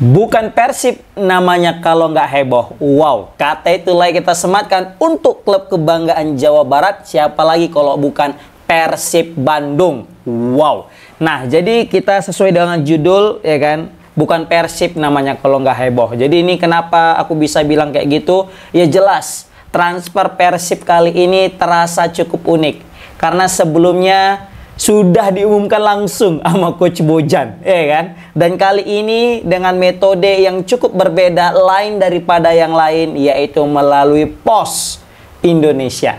Bukan Persib namanya kalau nggak heboh. Wow, kata itulah kita sematkan untuk klub kebanggaan Jawa Barat. Siapa lagi kalau bukan Persib Bandung. Wow. Nah, jadi kita sesuai dengan judul, ya kan? Bukan Persib namanya kalau nggak heboh. Jadi ini kenapa aku bisa bilang kayak gitu? Ya jelas, transfer Persib kali ini terasa cukup unik. Karena sebelumnya sudah diumumkan langsung sama Coach Bojan, ya kan? Dan kali ini dengan metode yang cukup berbeda, lain daripada yang lain, yaitu melalui POS Indonesia.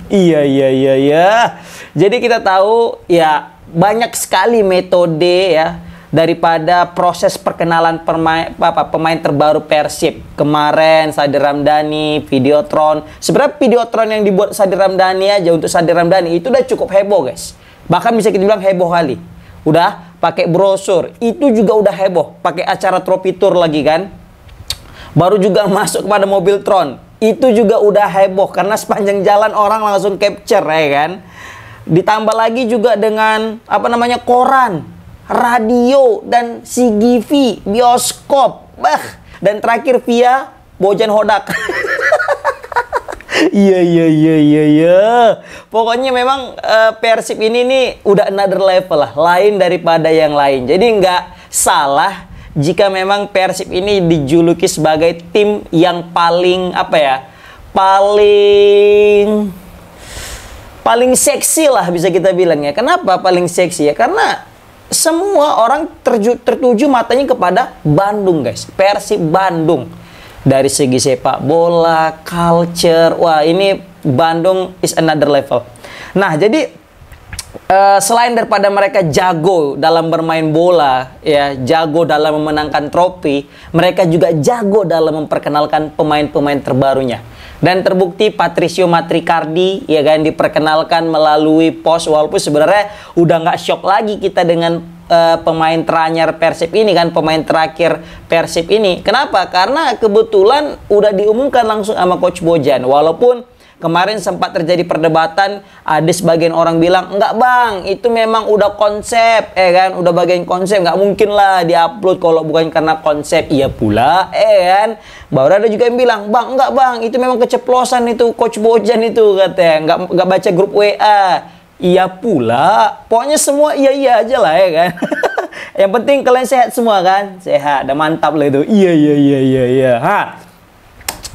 Iya. Jadi kita tahu ya banyak sekali metode ya daripada proses perkenalan pemain terbaru Persib. Kemarin Sadir Ramdhani, Videotron. Sebenarnya Videotron yang dibuat Sadir Ramdhani aja untuk Sadir Ramdhani itu udah cukup heboh, guys. Bahkan bisa kita bilang heboh kali. Udah pakai brosur, itu juga udah heboh. Pakai acara Trophy Tour lagi kan. Baru juga masuk kepada mobil Tron. Itu juga udah heboh karena sepanjang jalan orang langsung capture, ya kan. Ditambah lagi juga dengan apa namanya, koran, radio, dan CGV, bioskop. Dan terakhir via Bojan Hodak. Iya. Pokoknya memang Persib ini nih udah another level lah, lain daripada yang lain. Jadi nggak salah jika memang Persib ini dijuluki sebagai tim yang paling apa ya, paling seksi lah bisa kita bilang ya. Kenapa paling seksi ya? Karena semua orang tertuju matanya kepada Bandung, guys. Persib Bandung. Dari segi sepak bola, culture, wah ini Bandung is another level. Nah, jadi selain daripada mereka jago dalam bermain bola, ya, jago dalam memenangkan trofi, mereka juga jago dalam memperkenalkan pemain-pemain terbarunya. Dan terbukti Patricio Matricardi, ya kan, diperkenalkan melalui POS, walaupun sebenarnya udah nggak shock lagi kita dengan pemain teranyar Persib ini kan, pemain terakhir Persib ini. Kenapa? Karena kebetulan udah diumumkan langsung sama Coach Bojan. Walaupun kemarin sempat terjadi perdebatan, ada sebagian orang bilang, enggak bang, itu memang udah konsep, kan, udah bagian konsep, nggak mungkin lah diupload kalau bukan karena konsep. Iya pula, kan. Baru ada juga yang bilang, bang, enggak bang, itu memang keceplosan itu Coach Bojan itu, katanya, nggak baca grup WA. Iya pula, pokoknya semua iya aja lah, ya kan. Yang penting kalian sehat semua kan, sehat, udah mantap lah itu. Iya.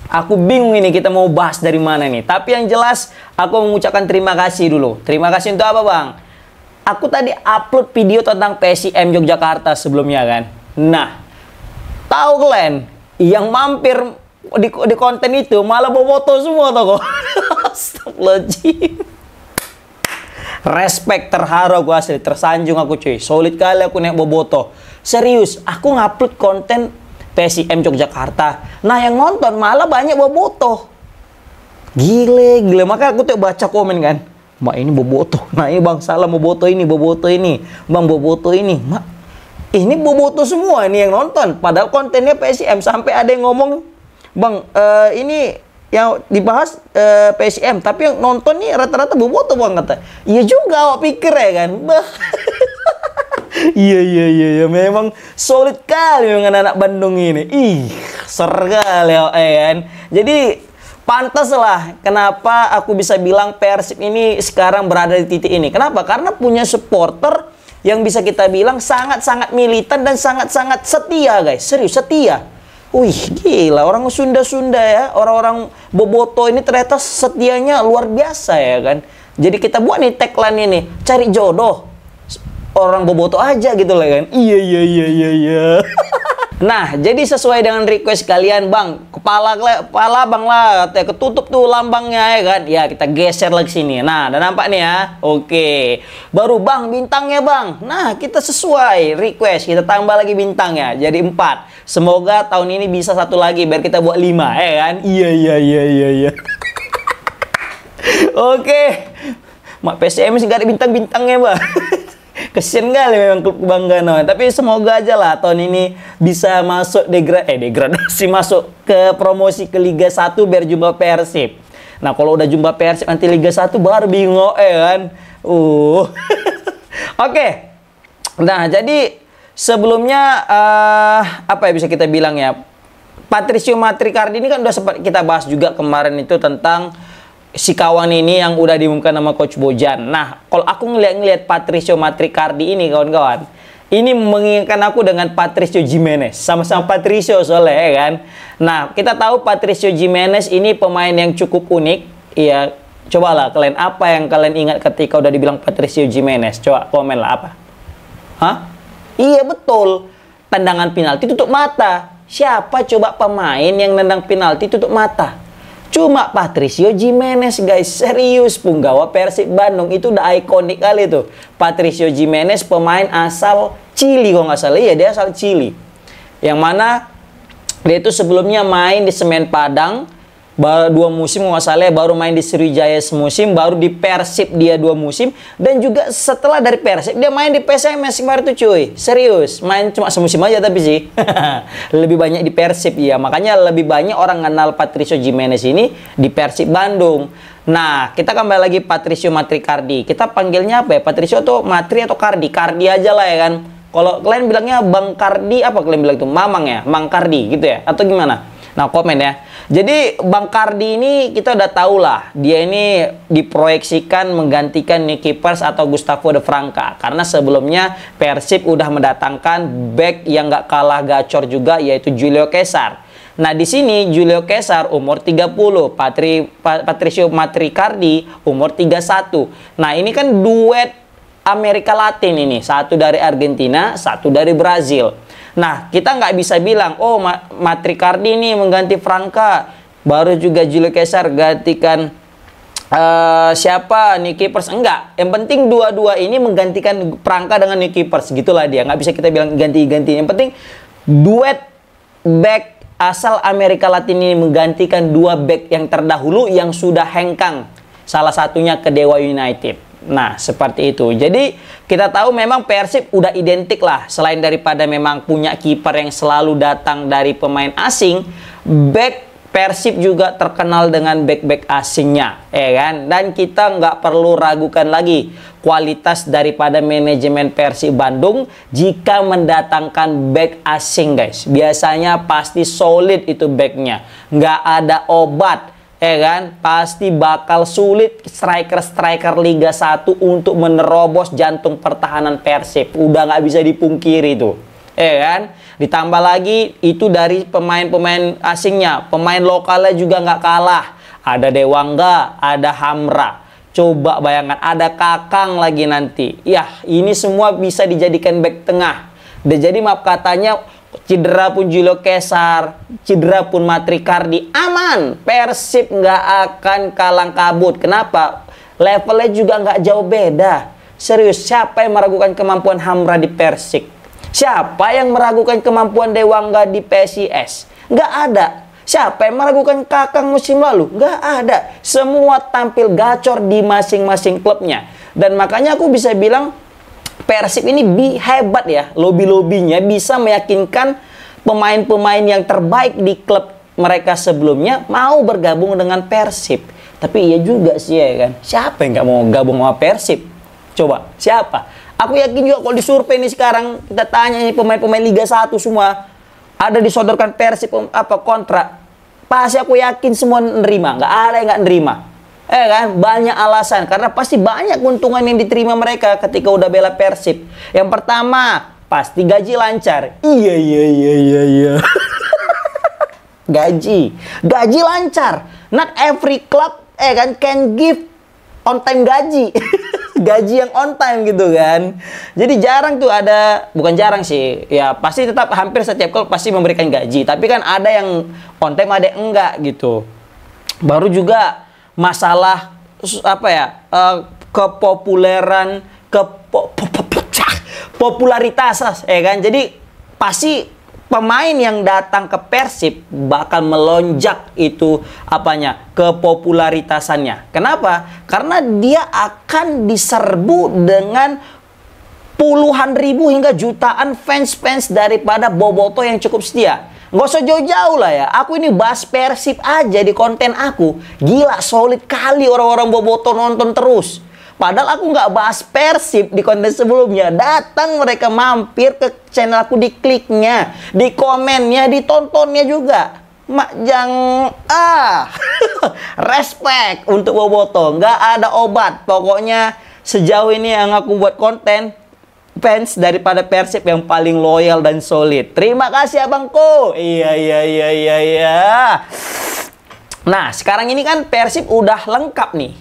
Aku bingung ini kita mau bahas dari mana nih. Tapi yang jelas aku mengucapkan terima kasih dulu. Terima kasih untuk apa bang? Aku tadi upload video tentang PSIM Yogyakarta sebelumnya kan. Nah, tahu kalian yang mampir di konten itu malah boboto semua toko. Astagfirullahaladzim. Respect, terharu aku asli, tersanjung aku cuy. Solid kali aku naik boboto. Serius, aku ngupload konten PSIM Yogyakarta. Nah yang nonton malah banyak boboto. Gile. Maka aku tuh baca komen kan. Mak ini boboto. Nah ini bang salah boboto ini. Bang boboto ini. Mak ini boboto semua ini yang nonton. Padahal kontennya PSIM. Sampai ada yang ngomong, bang ini yang dibahas PSIM, tapi yang nonton nih rata-rata boboto bang, kata. Iya juga awak pikir ya kan. Iya, memang solid kali memang anak Bandung ini. Seru kali ya kan. Jadi pantas lah kenapa aku bisa bilang Persib ini sekarang berada di titik ini. Kenapa? Karena punya supporter yang bisa kita bilang sangat-sangat militan dan sangat-sangat setia, guys. Serius, setia. Wih, gila, orang Sunda-Sunda ya, orang-orang boboto ini ternyata setianya luar biasa ya kan. Jadi kita buat nih tagline ini, cari jodoh orang boboto aja gitu lah kan. Iya. Nah, jadi sesuai dengan request kalian, bang, kepala bang lah, katanya ketutup tuh lambangnya ya kan. Ya, kita geser lagi sini. Nah, udah nampak nih ya. Oke. Baru bang, bintangnya bang. Nah, kita sesuai request, kita tambah lagi bintangnya. Jadi 4. Semoga tahun ini bisa 1 lagi, biar kita buat 5, ya kan. Iya. Oke. Mak PSM sih gak ada bintang-bintangnya, bang. Kesian kali memang klub kebanggaan. Tapi semoga aja lah tahun ini bisa masuk degradasi, masuk ke promosi ke Liga 1 biar jumpa Persib. Nah, kalau udah jumpa Persib nanti Liga 1 baru bingung kan. Oke. Nah, jadi sebelumnya apa ya bisa kita bilang ya, Patrizio Matricardi ini kan udah sempat kita bahas juga kemarin itu tentang si kawan ini yang udah diumumkan nama Coach Bojan. Nah, kalau aku ngeliat Patrizio Matricardi ini kawan-kawan, ini mengingatkan aku dengan Patricio Jimenez. Sama-sama Patricio soalnya ya kan. Nah, kita tahu Patricio Jimenez ini pemain yang cukup unik. Iya, cobalah kalian, apa yang kalian ingat ketika udah dibilang Patricio Jimenez? Coba komen lah apa. Hah? Iya betul. Tendangan penalti tutup mata. Siapa coba pemain yang nendang penalti tutup mata? Cuma Patricio Jimenez guys. Serius, punggawa Persib Bandung. Itu udah ikonik kali tuh. Patricio Jimenez pemain asal Chili kalau nggak salah. Iya, dia asal Chili. Yang mana dia itu sebelumnya main di Semen Padang. Baru 2 musim nggak salah, baru main di Sriwijaya semusim, baru di Persib dia 2 musim, dan juga setelah dari Persib dia main di PSMS kemarin tuh cuy. Serius, main cuma semusim aja tapi sih lebih banyak di Persib ya, makanya lebih banyak orang kenal Patricio Jimenez ini di Persib Bandung. Nah, kita kembali lagi Patrizio Matricardi. Kita panggilnya apa ya? Patricio atau Matri atau Cardi? Cardi aja lah ya kan. Kalau kalian bilangnya Bang Cardi, apa kalian bilang itu? Mamang ya? Mang Cardi gitu ya? Atau gimana? Nah, komen ya. Jadi Bang Cardi ini kita udah tahu lah, dia ini diproyeksikan menggantikan Nicky Pers atau Gustavo de Franca, karena sebelumnya Persib udah mendatangkan back yang gak kalah gacor juga, yaitu Julio Cesar. Nah, di sini Julio Cesar umur 30, Patrizio Matricardi umur 31. Nah, ini kan duet Amerika Latin ini, satu dari Argentina, satu dari Brazil. Nah, kita nggak bisa bilang, oh Matricardi ini mengganti Franca, baru juga Julio Cesar gantikan siapa, Nicky Pers. Enggak, yang penting dua-dua ini menggantikan Franca dengan Nicky Pers, gitulah dia. Nggak bisa kita bilang ganti-ganti. Yang penting duet back asal Amerika Latin ini menggantikan 2 back yang terdahulu yang sudah hengkang. Salah satunya ke Dewa United. Nah, seperti itu. Jadi, kita tahu memang Persib udah identik lah. Selain daripada memang punya kiper yang selalu datang dari pemain asing, back Persib juga terkenal dengan back-back asingnya, ya kan? Dan kita nggak perlu ragukan lagi kualitas daripada manajemen Persib Bandung jika mendatangkan back asing, guys. Biasanya pasti solid itu backnya. Nggak ada obat. Kan pasti bakal sulit striker-striker Liga 1 untuk menerobos jantung pertahanan Persib. Udah nggak bisa dipungkiri itu. Kan ditambah lagi itu dari pemain-pemain asingnya, pemain lokalnya juga nggak kalah. Ada Dewangga, ada Hamra. Coba bayangkan ada Kakang lagi nanti. Ya, ini semua bisa dijadikan back tengah. Dan jadi maaf katanya, cedera pun Julio Cesar, cedera pun Matricardi, aman. Persib nggak akan kalang kabut. Kenapa? Levelnya juga nggak jauh beda. Serius, siapa yang meragukan kemampuan Hamra di Persik? Siapa yang meragukan kemampuan Dewangga di PSIS? Nggak ada. Siapa yang meragukan Kakang musim lalu? Nggak ada. Semua tampil gacor di masing-masing klubnya. Dan makanya aku bisa bilang Persib ini hebat ya, lobby-lobbynya bisa meyakinkan pemain-pemain yang terbaik di klub mereka sebelumnya mau bergabung dengan Persib. Tapi iya juga sih ya kan, siapa yang nggak mau gabung sama Persib? Coba, siapa? Aku yakin juga kalau disurvei nih sekarang, kita tanya nih pemain-pemain Liga 1 semua, ada disodorkan Persib kontrak, pasti aku yakin semua nerima, nggak ada yang nggak nerima. Kan banyak alasan, karena pasti banyak keuntungan yang diterima mereka ketika udah bela Persib. Yang pertama, pasti gaji lancar. Iya. gaji lancar. Not every club kan can give on time gaji. Gaji yang on time gitu kan. Jadi jarang tuh ada, bukan jarang sih, ya pasti tetap hampir setiap klub pasti memberikan gaji, tapi kan ada yang on time, ada yang enggak gitu. Baru juga masalah apa ya, kepopuleran, popularitas kan. Jadi pasti pemain yang datang ke Persib bakal melonjak itu apanya, kepopularitasannya. Kenapa? Karena dia akan diserbu dengan puluhan ribu hingga jutaan fans daripada bobotoh yang cukup setia. Nggak usah jauh-jauh lah ya. Aku ini bahas Persib aja di konten aku. Gila, solid kali orang-orang bobotoh nonton terus. Padahal aku nggak bahas Persib di konten sebelumnya. Datang mereka mampir ke channel aku, di kliknya, di komennya, ditontonnya juga. Makjang respect untuk Boboto. Nggak ada obat. Pokoknya sejauh ini yang aku buat konten, fans daripada Persib yang paling loyal dan solid. Terima kasih abangku. Iya. Nah, sekarang ini kan Persib udah lengkap nih.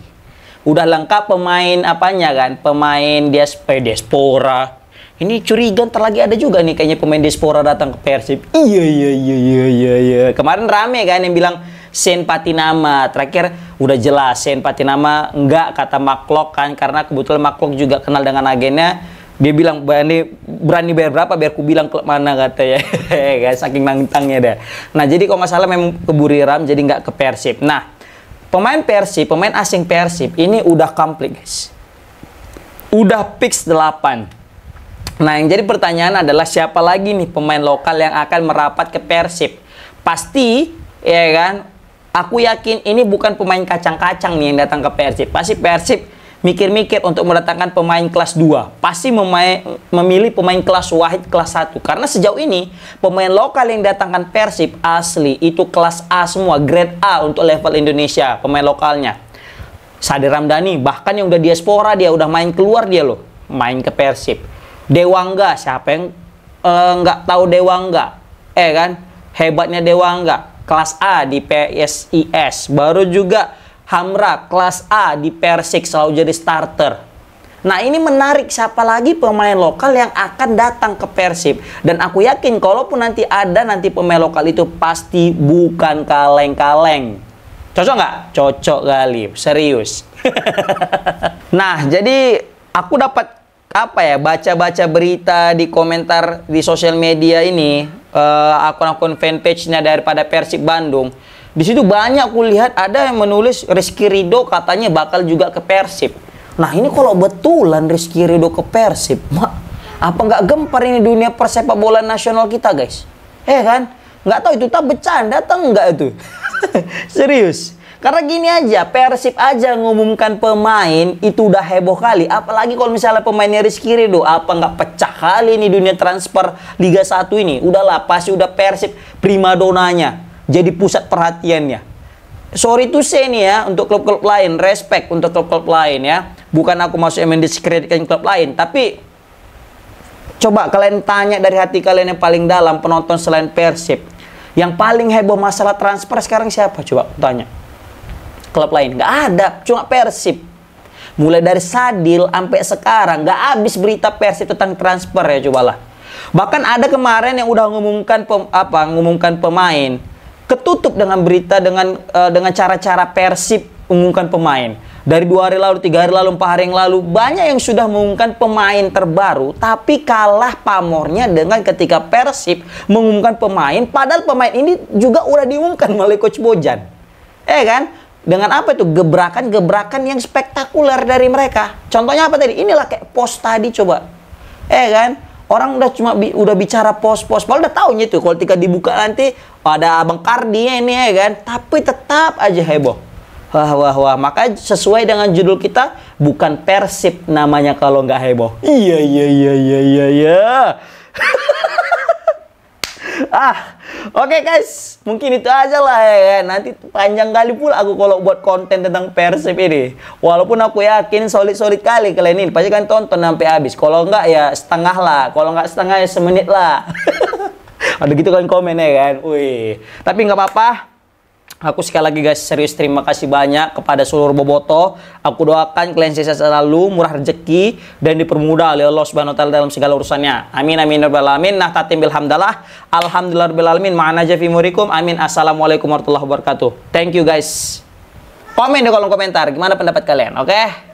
Udah lengkap pemain apanya kan? Pemain diaspora. Ini curiga ntar lagi ada juga nih kayaknya pemain diaspora datang ke Persib. Iya. Kemarin rame kan yang bilang Sen Patinama. Terakhir udah jelas Sen Patinama enggak, kata Maklok kan, karena kebetulan Maklok juga kenal dengan agennya. Dia bilang berani bayar berapa biar ku bilang klub mana, katanya. Guys, saking nantangnya dah. Nah, jadi kalau nggak salah memang ke Buriram, jadi nggak ke Persib. Nah, pemain asing Persib ini udah komplit, guys. Udah fix 8. Nah, yang jadi pertanyaan adalah siapa lagi nih pemain lokal yang akan merapat ke Persib? Pasti, ya kan? Aku yakin ini bukan pemain kacang-kacang nih yang datang ke Persib. Pasti Persib mikir-mikir untuk mendatangkan pemain kelas 2. Pasti memilih pemain kelas wahid, kelas 1. Karena sejauh ini, pemain lokal yang datangkan Persib asli itu kelas A semua. Grade A untuk level Indonesia, pemain lokalnya. Sadir Ramdhani, bahkan yang udah diaspora dia, udah main keluar dia loh. Main ke Persib. Dewangga, siapa yang nggak tahu Dewangga? Kan? Hebatnya Dewangga. Kelas A di PSIS. Baru juga Hamra, kelas A di Persik, selalu jadi starter. Nah, ini menarik, siapa lagi pemain lokal yang akan datang ke Persib. Dan aku yakin kalaupun nanti ada pemain lokal itu pasti bukan kaleng-kaleng. Cocok nggak? Cocok kali, serius. Nah, jadi aku dapat baca-baca berita di komentar di sosial media ini, akun-akun fanpage-nya daripada Persib Bandung. Di situ banyak aku lihat ada yang menulis Rizky Ridho katanya bakal juga ke Persib. Nah, ini kalau betulan Rizky Ridho ke Persib, apa nggak gempar ini dunia persepak bola nasional kita, guys? Kan? Nggak tahu itu tak bercanda atau enggak itu. Serius. Karena gini aja, Persib aja ngumumkan pemain itu udah heboh kali. Apalagi kalau misalnya pemainnya Rizky Ridho, apa nggak pecah kali ini dunia transfer Liga 1 ini. Udahlah, pasti udah Persib primadonanya. Jadi pusat perhatiannya. Sorry to say nih ya, untuk klub-klub lain, respect untuk klub-klub lain ya. Bukan aku maksudnya mendiskreditkan klub lain, tapi coba kalian tanya dari hati kalian yang paling dalam, penonton selain Persib. Yang paling heboh masalah transfer sekarang siapa? Coba tanya. Klub lain, nggak ada, cuma Persib. Mulai dari Sadil sampai sekarang, nggak habis berita Persib tentang transfer ya, cobalah. Bahkan ada kemarin yang udah ngumumkan pemain. Ketutup dengan berita dengan cara-cara Persib mengumumkan pemain. Dari 2 hari lalu, 3 hari lalu, 4 hari yang lalu, banyak yang sudah mengumumkan pemain terbaru, tapi kalah pamornya dengan ketika Persib mengumumkan pemain, padahal pemain ini juga udah diumumkan oleh Coach Bojan. Kan? Dengan apa itu? Gebrakan-gebrakan yang spektakuler dari mereka. Contohnya apa tadi? Inilah kayak post tadi, coba. Kan? Orang udah bicara pos-pos, padahal udah tahunya itu kalau ketika dibuka nanti ada Abang Kardi ini kan, tapi tetap aja heboh. Wah. Maka sesuai dengan judul kita, bukan Persib namanya kalau nggak heboh. Iya. Oke guys, mungkin itu aja lah ya. Nanti panjang kali pula aku kalau buat konten tentang Persib ini. Walaupun aku yakin solid-solid kali kalian ini, pasti kan tonton sampai habis. Kalau enggak ya setengah lah, kalau enggak setengah ya semenit lah. Ada gitu kan komen ya kan. Wih, tapi nggak apa-apa. Aku sekali lagi guys, serius terima kasih banyak kepada seluruh Boboto. Aku doakan kalian sukses selalu, murah rezeki, dan dipermudah oleh Allah Subhanahu wa taala dalam segala urusannya. Amin amin ya rabbal alamin. Nah, tatim bilhamdalah. Alhamdulillah rabbil alamin. Ma'ana jafi murikum. Amin. Assalamualaikum warahmatullahi wabarakatuh. Thank you guys. Komen di kolom komentar gimana pendapat kalian, oke?